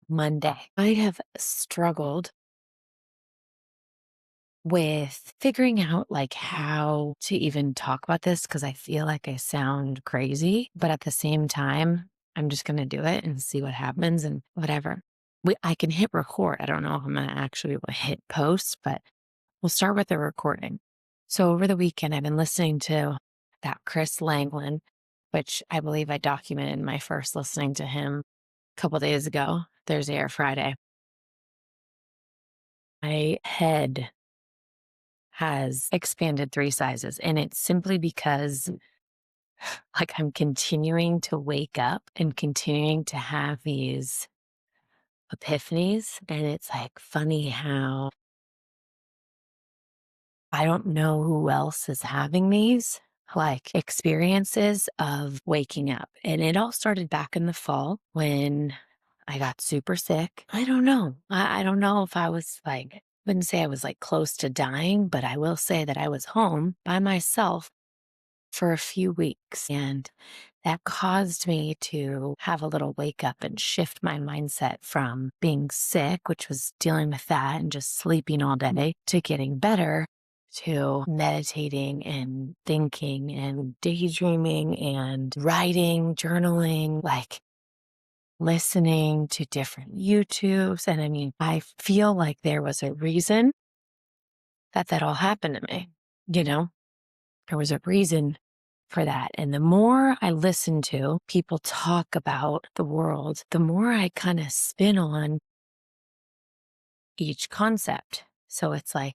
Monday. I have struggled with figuring out like how to even talk about this because I feel like I sound crazy, but at the same time, I'm just going to do it and see what happens and whatever. I can hit record. I don't know if I'm going to actually be able to hit post, but we'll start with the recording. So over the weekend, I've been listening to that Chris Langland, which I believe I documented my first listening to him a couple days ago, Thursday or Friday. My head has expanded 3 sizes, and it's simply because, like, I'm continuing to wake up and continuing to have these epiphanies, and it's, like, funny how I don't know who else is having these, like, experiences of waking up, and it all started back in the fall when I got super sick. I don't know. I don't know if I was, like, wouldn't say I was, like, close to dying, but I will say that I was home by myself for a few weeks. And that caused me to have a little wake up and shift my mindset from being sick, which was dealing with that and just sleeping all day, to getting better, to meditating and thinking and daydreaming and writing, journaling, like listening to different YouTubes. And I mean, I feel like there was a reason that all happened to me. You know, there was a reason for that. And the more I listen to people talk about the world, the more I kind of spin on each concept. So it's like,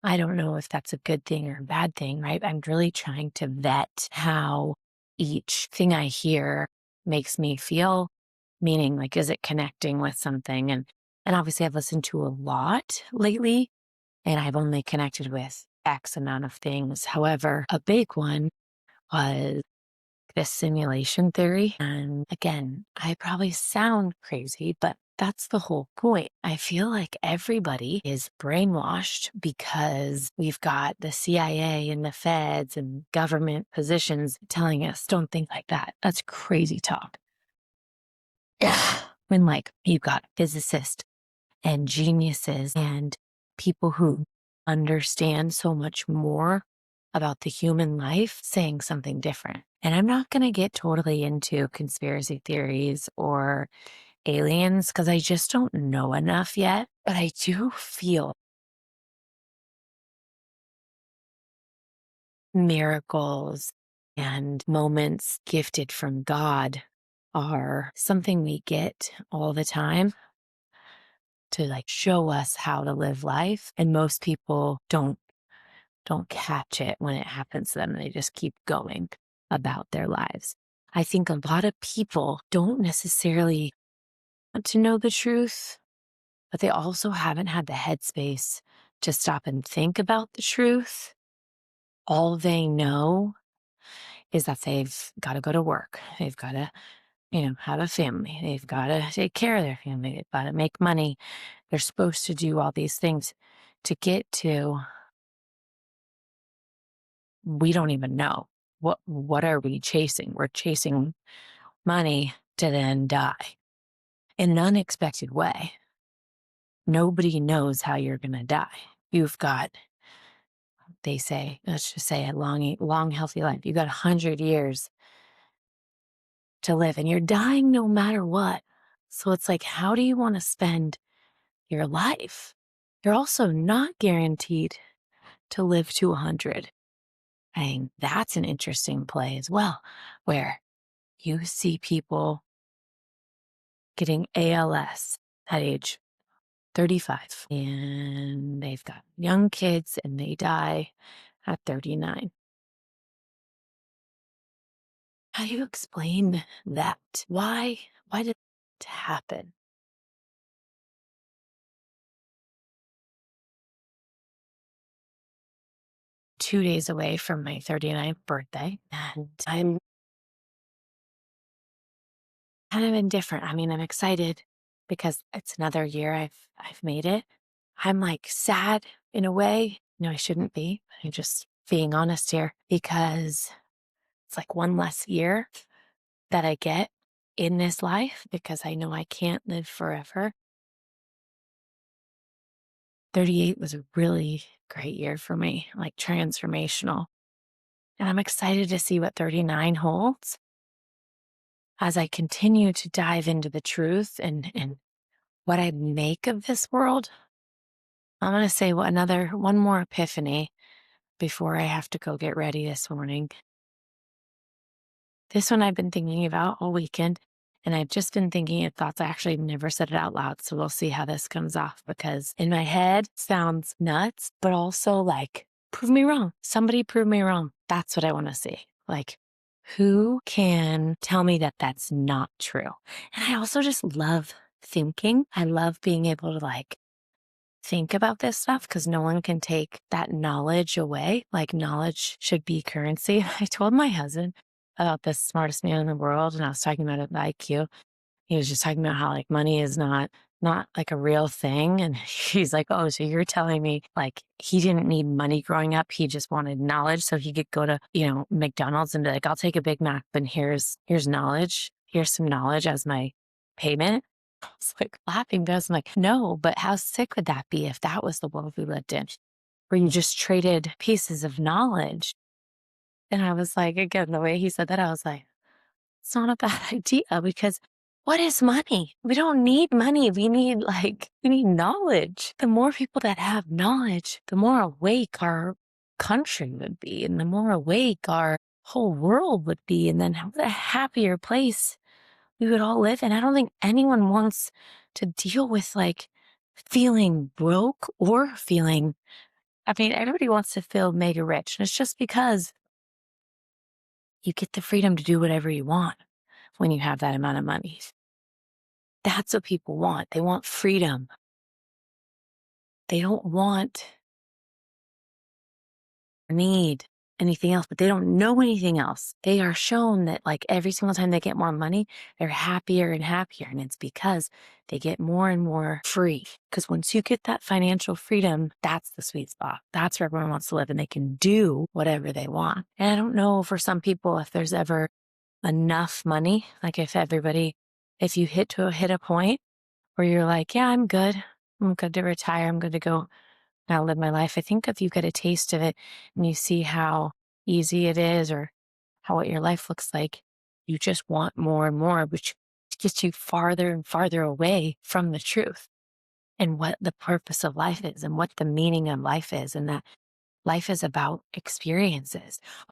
I don't know if that's a good thing or a bad thing, right? I'm really trying to vet how each thing I hear makes me feel, meaning like, is it connecting with something? And obviously I've listened to a lot lately and I've only connected with X amount of things. However, a big one was this simulation theory. And again, I probably sound crazy, but that's the whole point. I feel like everybody is brainwashed because we've got the CIA and the feds and government positions telling us, don't think like that. That's crazy talk. When like you've got physicists and geniuses and people who understand so much more about the human life saying something different. And I'm not going to get totally into conspiracy theories or aliens because I just don't know enough yet. But I do feel miracles and moments gifted from God are something we get all the time to like show us how to live life. And most people don't catch it when it happens to them. They just keep going about their lives. I think a lot of people don't necessarily want to know the truth, but they also haven't had the headspace to stop and think about the truth. All they know is that they've got to go to work. They've got to, have a family. They've got to take care of their family. They've got to make money. They're supposed to do all these things to get to, we don't even know. What are we chasing? We're chasing money to then die in an unexpected way. Nobody knows how you're going to die. You've got, they say, let's just say a long, healthy life. You've got 100 years to live and you're dying no matter what. So it's like, how do you want to spend your life? You're also not guaranteed to live to 100. I think that's an interesting play as well, where you see people getting ALS at age 35 and they've got young kids and they die at 39. How do you explain that? Why did it happen? 2 days away from my 39th birthday, and I'm kind of indifferent. I mean, I'm excited because it's another year I've made it. I'm like sad in a way. No, I shouldn't be. I'm just being honest here because it's like one less year that I get. in this life because I know I can't live forever. 38 was a really great year for me, like transformational. And I'm excited to see what 39 holds as I continue to dive into the truth and what I make of this world. I'm going to say one more epiphany before I have to go get ready this morning. This one I've been thinking about all weekend, and I've just been thinking of thoughts. I actually never said it out loud, so we'll see how this comes off because in my head sounds nuts, but also like, prove me wrong. Somebody prove me wrong. That's what I want to see. Like, who can tell me that that's not true? And I also just love thinking. I love being able to like think about this stuff because no one can take that knowledge away. Like, knowledge should be currency. I told my husband about the smartest man in the world, and I was talking about it with IQ. He was just talking about how like money is not like a real thing. And he's like, oh, so you're telling me like he didn't need money growing up. He just wanted knowledge. So he could go to, McDonald's and be like, I'll take a Big Mac, but here's knowledge. Here's some knowledge as my payment. I was like laughing because I'm like, no, but how sick would that be if that was the world we lived in, where you just traded pieces of knowledge? And I was like, again, the way he said that, I was like, it's not a bad idea because what is money? We don't need money. We need knowledge. The more people that have knowledge, the more awake our country would be, and the more awake our whole world would be. And then what a happier place we would all live in. I don't think anyone wants to deal with like feeling broke or everybody wants to feel mega rich. And it's just because you get the freedom to do whatever you want when you have that amount of money. That's what people want. They want freedom. They don't want or need anything else, but they don't know anything else. They are shown that like every single time they get more money, they're happier and happier. And it's because they get more and more free. Because once you get that financial freedom, that's the sweet spot. That's where everyone wants to live and they can do whatever they want. And I don't know for some people if there's ever enough money. Like if you hit a point where you're like, yeah, I'm good. I'm good to retire. I'm good to go now live my life. I think if you get a taste of it and you see how easy it is or how what your life looks like, you just want more and more, which gets you farther and farther away from the truth and what the purpose of life is and what the meaning of life is. And that life is about experiences.